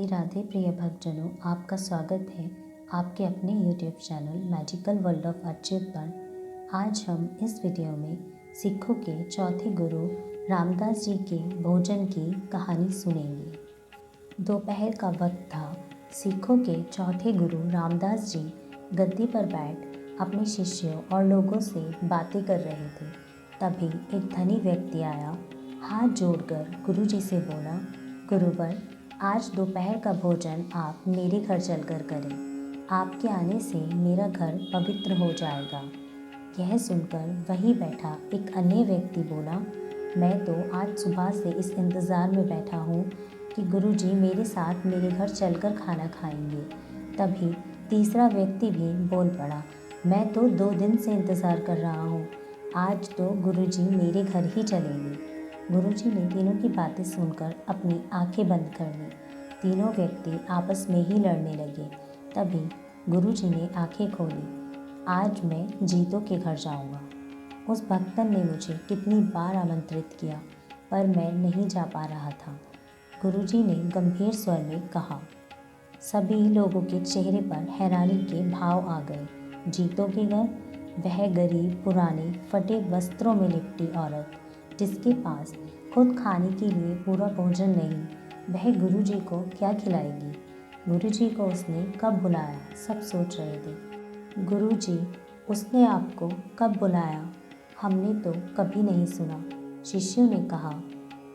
राधे राधे प्रिय भक्तजनों, आपका स्वागत है आपके अपने YouTube channel magical world of Achyut पर। आज हम इस वीडियो में सिखों के चौथे गुरु रामदास जी के भोजन की कहानी सुनेंगे। दोपहर का वक्त था। सिखों के चौथे गुरु रामदास जी गद्दी पर बैठ अपने शिष्यों और लोगों से बातें कर रहे थे। तभी एक धनी व्यक्ति आया, हाथ जोड़कर गुरु जी से बोला, गुरुवर, आज दोपहर का भोजन आप मेरे घर चलकर करें। आपके आने से मेरा घर पवित्र हो जाएगा। यह सुनकर वहीं बैठा एक अन्य व्यक्ति बोला, मैं तो आज सुबह से इस इंतज़ार में बैठा हूँ कि गुरुजी मेरे साथ मेरे घर चलकर खाना खाएंगे। तभी तीसरा व्यक्ति भी बोल पड़ा, मैं तो 2 दिन से इंतज़ार कर रहा हूँ, आज तो गुरुजी मेरे घर ही चलेंगे। गुरुजी ने तीनों की बातें सुनकर अपनी आंखें बंद कर ली। तीनों व्यक्ति आपस में ही लड़ने लगे। तभी गुरुजी ने आंखें खोली, आज मैं जीतों के घर जाऊंगा। उस भक्तन ने मुझे कितनी बार आमंत्रित किया, पर मैं नहीं जा पा रहा था। गुरुजी ने गंभीर स्वर में कहा। सभी लोगों के चेहरे पर हैरानी के भाव आ गए। जीतों के घर? वह गरीब, पुराने, फटे वस्त्रों में लिपटी औरत, जिसके पास खुद खाने के लिए पूरा भोजन नहीं, वह गुरुजी को क्या खिलाएगी? गुरुजी को उसने कब बुलाया? सब सोच रहे थे। गुरुजी, उसने आपको कब बुलाया? हमने तो कभी नहीं सुना। शिष्यों ने कहा,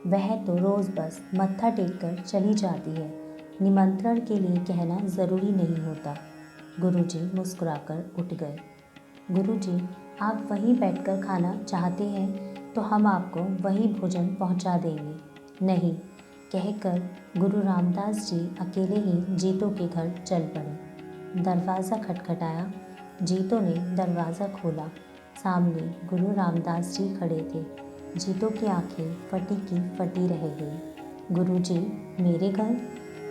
वह तो रोज़ बस मत्था टेककर चली जाती है, निमंत्रण के लिए कहना ज़रूरी नहीं होता। गुरुजी मुस्कुराकर उठ गए। गुरुजी, आप वहीं बैठकर खाना चाहते हैं तो हम आपको वही भोजन पहुंचा देंगे। नहीं, कहकर गुरु रामदास जी अकेले ही जीतों के घर चल पड़े। दरवाज़ा खटखटाया। जीतों ने दरवाज़ा खोला। सामने गुरु रामदास जी खड़े थे। जीतों की आंखें फटी की फटी रह गई। गुरुजी, मेरे घर?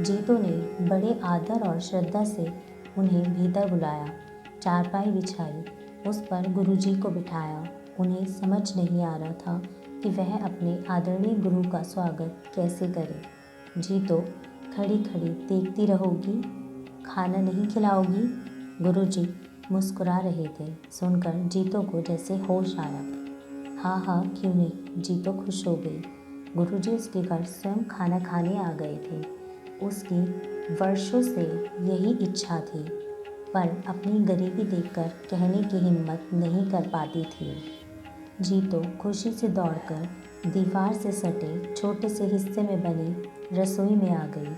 जीतों ने बड़े आदर और श्रद्धा से उन्हें भीतर बुलाया। चारपाई बिछाई, उस पर गुरुजी को बिठाया। उन्हें समझ नहीं आ रहा था कि वह अपने आदरणीय गुरु का स्वागत कैसे करे। जीतो, खड़ी खड़ी देखती रहोगी, खाना नहीं खिलाओगी? गुरुजी मुस्कुरा रहे थे। सुनकर जीतो को जैसे होश आया। हाँ हाँ, क्यों नहीं, जीतो खुश हो गई। गुरुजी उसके घर स्वयं खाना खाने आ गए थे। उसकी वर्षों से यही इच्छा थी, पर अपनी गरीबी देखकर कहने की हिम्मत नहीं कर पाती थी। जीतो खुशी से दौड़कर दीवार से सटे छोटे से हिस्से में बनी रसोई में आ गई,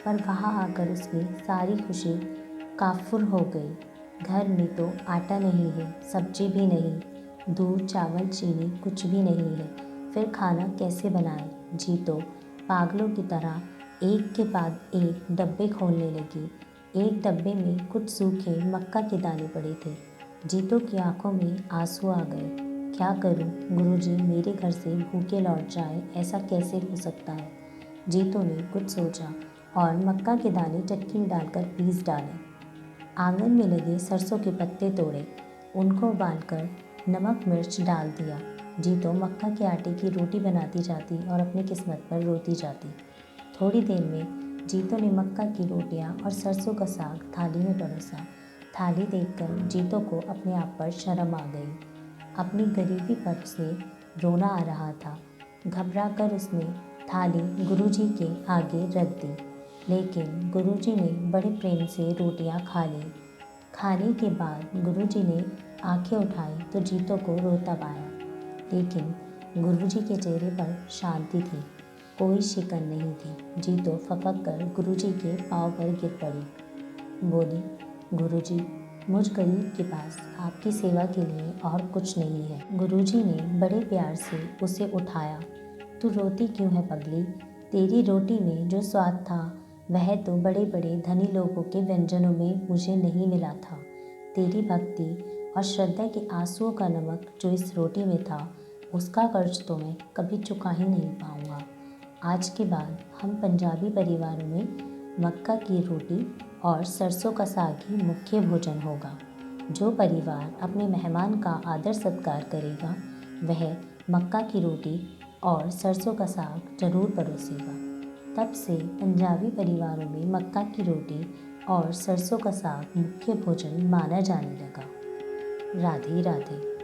पर वहाँ आकर उसकी सारी खुशी काफुर हो गई। घर में तो आटा नहीं है, सब्जी भी नहीं, दूध, चावल, चीनी कुछ भी नहीं है। फिर खाना कैसे बनाए? जीतो पागलों की तरह एक के बाद एक डब्बे खोलने लगी। एक डब्बे में कुछ सूखे मक्का के दाने पड़े थे। जीतो की आंखों में आंसू आ गए। क्या करूं? गुरुजी मेरे घर से भूखे लौट जाए, ऐसा कैसे हो सकता है? जीतो ने कुछ सोचा और मक्का के दाने चटकी में डालकर पीस डाले। आंगन में लगे सरसों के पत्ते तोड़े, उनको उबालकर नमक मिर्च डाल दिया। जीतो मक्का के आटे की रोटी बनाती जाती और अपनी किस्मत पर रोती जाती। थोड़ी देर में जीतो ने मक्का की रोटियां और सरसों का साग थाली में परोसा। थाली देखकर जीतो को अपने आप पर शर्म आ गई। अपनी गरीबी पर से रोना आ रहा था। घबराकर उसने थाली गुरुजी के आगे रख दी, लेकिन गुरुजी ने बड़े प्रेम से रोटियां खा ली। खाने के बाद गुरुजी ने आंखें उठाई तो जीतो को रोता पाया, लेकिन गुरुजी के चेहरे पर शांति थी, कोई शिकन नहीं थी। जीतो फपक कर गुरुजी के पाँव पर गिर पड़ी। बोली, गुरुजी, मुझ गरीब के पास आपकी सेवा के लिए और कुछ नहीं है। गुरुजी ने बड़े प्यार से उसे उठाया। तू रोती क्यों है पगली? तेरी रोटी में जो स्वाद था वह तो बड़े बड़े धनी लोगों के व्यंजनों में मुझे नहीं मिला था। तेरी भक्ति और श्रद्धा के आंसुओं का नमक जो इस रोटी में था, उसका कर्ज तो मैं कभी चुका ही नहीं पाऊंगा। आज के बाद हम पंजाबी परिवारों में मक्का की रोटी और सरसों का साग ही मुख्य भोजन होगा। जो परिवार अपने मेहमान का आदर सत्कार करेगा, वह मक्का की रोटी और सरसों का साग जरूर परोसेगा। तब से पंजाबी परिवारों में मक्का की रोटी और सरसों का साग मुख्य भोजन माना जाने लगा। राधे राधे।